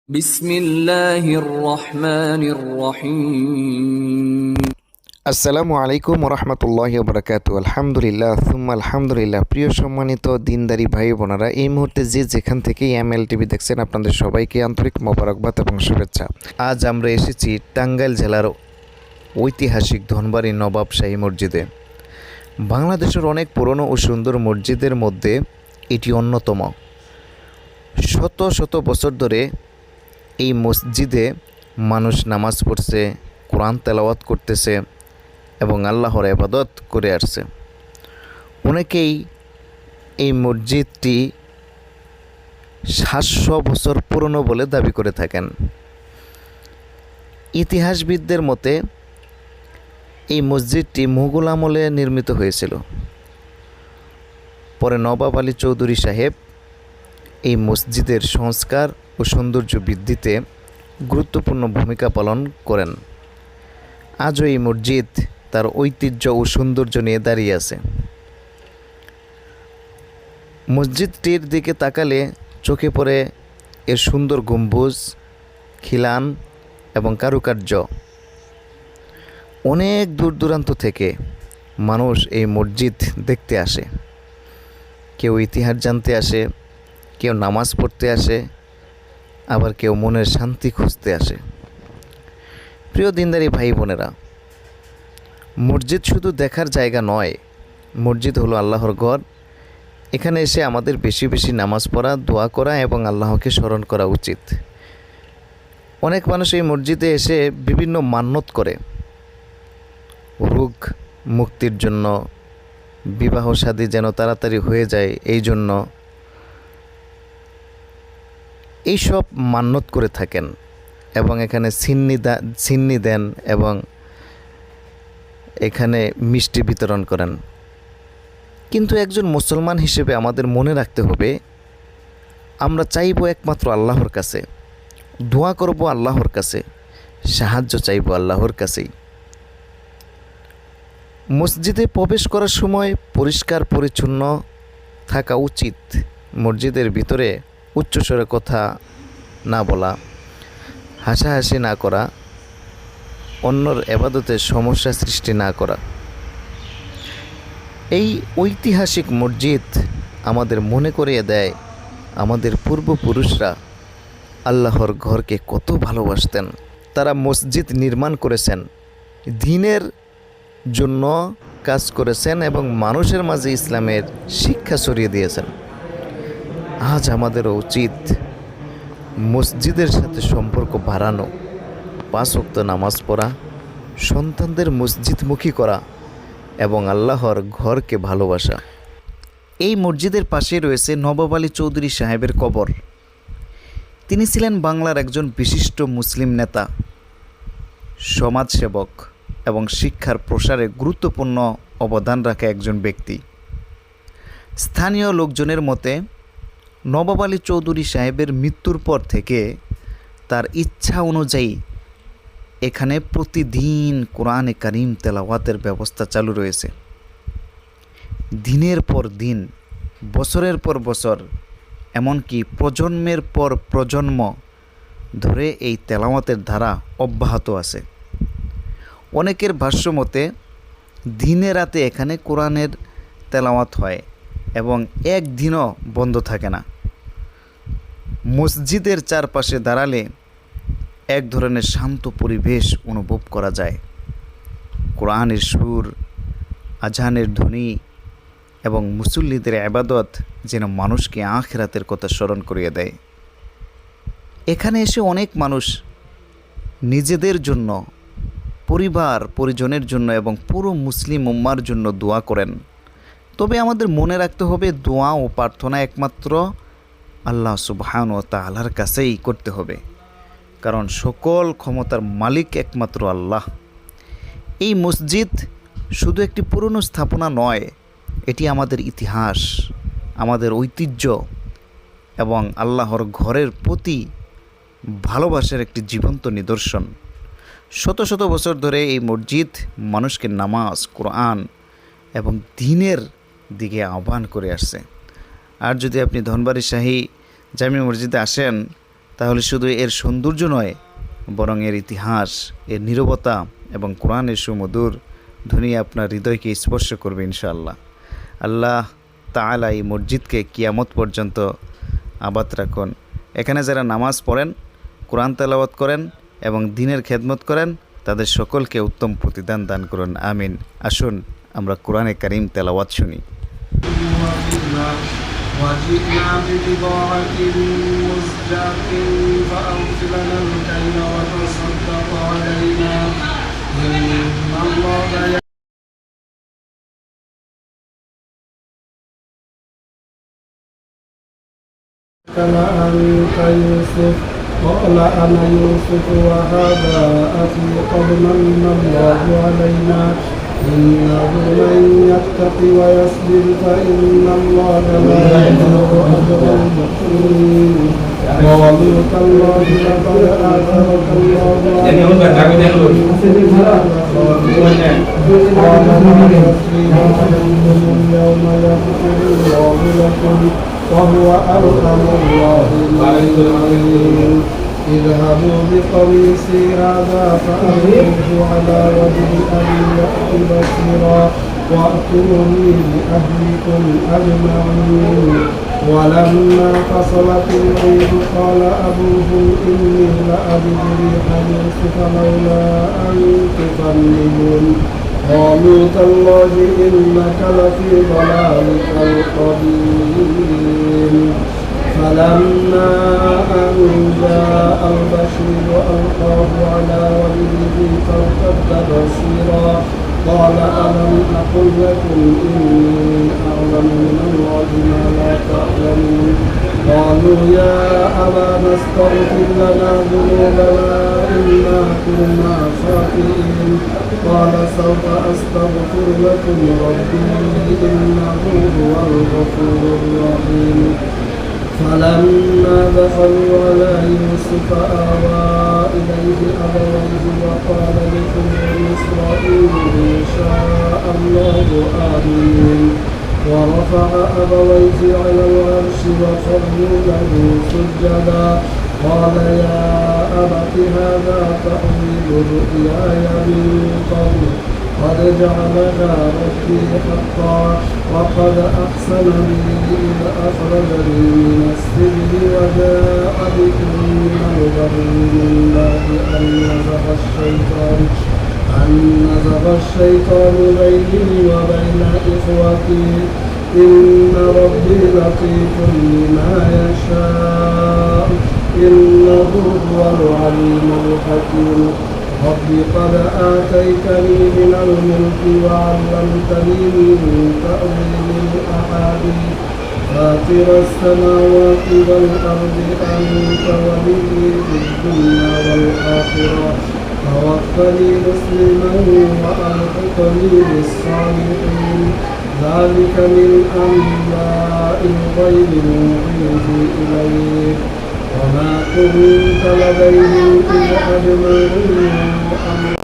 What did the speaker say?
বিসমিল্লাহির রহমানির রহিম। আসসালামু আলাইকুম রহমতুল্লাহি বরকাতু। আলহামদুলিল্লাহ সুম্মা আলহামদুলিল্লাহ। প্রিয় সম্মানিত দিনদারি ভাই বোনেরা, এই মুহূর্তে যে যেখান থেকে এমএল টিভি দেখছেন, আপনাদের সবাইকে আন্তরিক মোবারকবাদ এবং শুভেচ্ছা। আজ আমরা এসেছি টাঙ্গাইল জেলার ঐতিহাসিক ধনবাড়ি নবাবশাহী মসজিদে। বাংলাদেশের অনেক পুরনো ও সুন্দর মসজিদের মধ্যে এটি অন্যতম। শত শত বছর ধরে এই মসজিদে মানুষ নামাজ পড়ছে, কোরআন তেলাওয়াত করতেছে এবং আল্লাহর ইবাদত করে আসছে। অনেকেই এই মসজিদটি 700 বছর পুরনো বলে দাবি করে থাকেন। ইতিহাসবিদদের মতে এই মসজিদটি মুঘল আমলে নির্মিত হয়েছিল। পরে নবাব আলী চৌধুরী সাহেব এই মসজিদের সংস্কার ও সৌন্দর্য বৃদ্ধিতে গুরুত্বপূর্ণ ভূমিকা পালন করেন। আজও এই মসজিদ তার ঐতিহ্য ও সৌন্দর্য নিয়ে দাঁড়িয়ে আছে। মসজিদটির দিকে তাকালে চোখে পড়ে এর সুন্দর গম্বুজ, খিলান এবং কারুকার্য। অনেক দূর দূরান্ত থেকে মানুষ এই মসজিদ দেখতে আসে। কেউ ইতিহাস জানতে আসে, কেউ নামাজ পড়তে আসে, আবার কেউ মনের শান্তি খুঁজতে আসে। প্রিয় দিনদারি ভাই বোনেরা, মসজিদ শুধু দেখার জায়গা নয়, মসজিদ হলো আল্লাহর ঘর। এখানে এসে আমাদের বেশি বেশি নামাজ পড়া, দোয়া করা এবং আল্লাহকে স্মরণ করা উচিত। অনেক মানুষ এই মসজিদে এসে বিভিন্ন মান্যত করে, রোগ মুক্তির জন্য, বিবাহ শাদী যেন তাড়াতাড়ি হয়ে যায় এই জন্য এইসব মান্যত করে থাকেন এবং এখানে সিন্নি দেন এবং এখানে মিষ্টি বিতরণ করেন। কিন্তু একজন মুসলমান হিসেবে আমাদের মনে রাখতে হবে, আমরা চাইব একমাত্র আল্লাহর কাছে, দোয়া করব আল্লাহর কাছে, সাহায্য চাইব আল্লাহর কাছেই। মসজিদে প্রবেশ করার সময় পরিষ্কার পরিচ্ছন্ন থাকা উচিত। মসজিদের ভিতরে উচ্চস্বরে কথা না বলা, হাসাহাসি না করা, অন্যর ইবাদতের সমস্যা সৃষ্টি না করা। এই ঐতিহাসিক মসজিদ আমাদের মনে করিয়ে দেয় আমাদের পূর্বপুরুষরা আল্লাহর ঘরকে কত ভালোবাসতেন। তারা মসজিদ নির্মাণ করেছেন, দ্বীনের জন্য কাজ করেছেন এবং মানুষের মাঝে ইসলামের শিক্ষা ছড়িয়ে দিয়েছেন। আজ আমাদেরও উচিত মসজিদের সাথে সম্পর্ক বাড়ানো, 5 ওয়াক্ত নামাজ পড়া, সন্তানদের মসজিদমুখী করা এবং আল্লাহর ঘরকে ভালোবাসা। এই মসজিদের পাশে রয়েছে নবাব আলী চৌধুরী সাহেবের কবর। তিনি ছিলেন বাংলার একজন বিশিষ্ট মুসলিম নেতা, সমাজসেবক এবং শিক্ষার প্রসারে গুরুত্বপূর্ণ অবদান রাখা একজন ব্যক্তি। স্থানীয় লোকজনের মতে নবাব আলী চৌধুরী সাহেবের মৃত্যুর পর থেকে তার ইচ্ছা অনুযায়ী এখানে প্রতিদিন কোরআনে কারিম তেলাওয়াতের ব্যবস্থা চালু রয়েছে। দিনের পর দিন, বছরের পর বছর, এমনকি প্রজন্মের পর প্রজন্ম ধরে এই তেলাওয়াতের ধারা অব্যাহত আছে। অনেকের ভাষ্যমতে দিনে রাতে এখানে কোরআনের তেলাওয়াত হয় এবং একদিনও বন্ধ থাকে না। মসজিদের চারপাশে দাঁড়ালে এক ধরনের শান্ত পরিবেশ অনুভব করা যায়। কোরআনের সুর, আজানের ধ্বনি এবং মুসল্লিদের ইবাদত যেন মানুষকে আখিরাতের কথা স্মরণ করিয়ে দেয়। এখানে এসে অনেক মানুষ নিজেদের জন্য, পরিবার পরিজনের জন্য এবং পুরো মুসলিম উম্মার জন্য দোয়া করেন। তবে আমাদের মনে রাখতে হবে, দোয়া ও প্রার্থনা একমাত্র আল্লাহ সুবহানাহু ওয়া তাআলার কাছেই করতে হবে, কারণ সকল ক্ষমতার মালিক একমাত্র আল্লাহ। এই মসজিদ শুধু একটি পুরনো স্থাপনা নয়, এটি আমাদের ইতিহাস, আমাদের ঐতিহ্য এবং আল্লাহর ঘরের প্রতি ভালোবাসার একটি জীবন্ত নিদর্শন। শত শত বছর ধরে এই মসজিদ মানুষকে নামাজ, কোরআন এবং দ্বীনের দিকে আহ্বান করে আসছে। আর যদি আপনি ধনবাড়ি শাহী জামি মসজিদে আসেন, তাহলে শুধু এর সৌন্দর্য নয়, বরং এর ইতিহাস, এর নীরবতা এবং কোরআনের সুমধুর ধ্বনি আপনার হৃদয়কে স্পর্শ করবে ইনশাআল্লাহ। আল্লাহ তাআলা এই মসজিদকে কিয়ামত পর্যন্ত আবাদ রাখুন। এখানে যারা নামাজ পড়েন, কোরআন তেলাওয়াত করেন এবং দ্বীনের খেদমত করেন, তাদের সকলকে উত্তম প্রতিদান দান করুন, আমিন। আসুন আমরা কোরআনে কারীম তেলাওয়াত শুনি। وجئنا ببضاعة مزجاة فأوف لنا الكيل وتصدق علينا إن الله كما أنت يوسف قال أنا يوسف وهذا أخي قد من الله علينا إنه من يتق ويصبر فإن الله لا يضيع أجر المحسنين قالوا تالله لقد آثرك الله قال ما يكفيكم عليكم اليوم يغفر الله لكم وهو أرحم الراحمين اذهبوا بقميصي هذا فألقوه على وجه أبي يأت بصيرا وأتوني بأهلكم أجمعين ولما فصلت العيد قال أبوهم إني لأجد ريح يوسف لولا أن تفندون قالوا تالله إنك لفي ضلالك القديم فلما أن جاء البشير ألقاه على وجهه فارتد بصيرا قال ألم أقل لكم إني أعلم من الله ما لا تعلمون قالوا يا أبانا استغفر لنا ذنوبنا إنا كنا خاطئين قال سوف أستغفر لكم ربي إنه هو الغفور الرحيم فلما دخلوا على يوسف آوى إليه أبويه وقال لكل مصر إن شاء الله آمين ورفع أبويه على العرش وخروا له سجدا قال يا أبت هذا تأويل رؤياي من قبل قد جعلها ربي حقا وقد أحسن بي إذ أخرجني من السجن وجاء بكم من البر من بعد أن نزغ الشيطان بيني وبين إخوتي إن ربي لطيف لما يشاء إنه هو العليم الحكيم رب قد آتيتني من الملك وعلمتني من تأويل الأحاديث فاطر السماوات والأرض أنت ولي في الدنيا والآخرة توفني مسلما وألحقني بالصالحين ذلك من أنباء الغيب نوحيه إليك وما كنت لديهم إذ أجمعوا